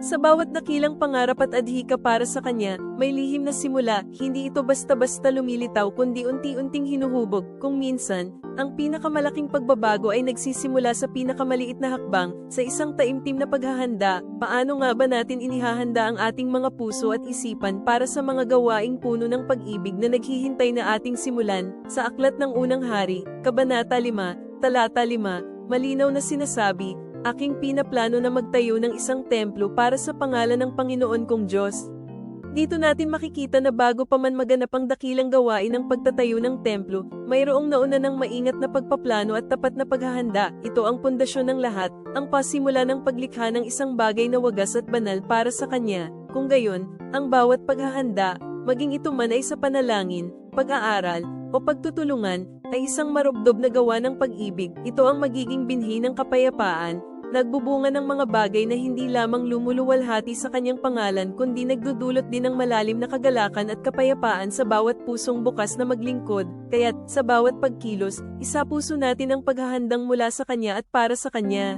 Sa bawat dakilang pangarap at adhika para sa kanya, may lihim na simula, hindi ito basta-basta lumilitaw kundi unti-unting hinuhubog. Kung minsan, ang pinakamalaking pagbabago ay nagsisimula sa pinakamaliit na hakbang, sa isang taimtim na paghahanda. Paano nga ba natin inihahanda ang ating mga puso at isipan para sa mga gawaing puno ng pag-ibig na naghihintay na ating simulan? Sa Aklat ng Unang Hari, Kabanata 5, Talata 5, malinaw na sinasabi, aking pinaplano na magtayo ng isang templo para sa pangalan ng Panginoon kong Diyos. Dito natin makikita na bago pa man maganap ang dakilang gawain ng pagtatayo ng templo, mayroong nauna ng maingat na pagpaplano at tapat na paghahanda. Ito ang pundasyon ng lahat, ang pasimula ng paglikha ng isang bagay na wagas at banal para sa Kanya. Kung gayon, ang bawat paghahanda, maging ito man ay sa panalangin, pag-aaral, o pagtutulungan, ay isang marubdob na gawa ng pag-ibig. Ito ang magiging binhi ng kapayapaan, nagbubunga ng mga bagay na hindi lamang lumuluwalhati sa kanyang pangalan kundi nagdudulot din ng malalim na kagalakan at kapayapaan sa bawat pusong bukas na maglingkod. Kaya't, sa bawat pagkilos, isapuso natin ang paghahandang mula sa kanya at para sa kanya.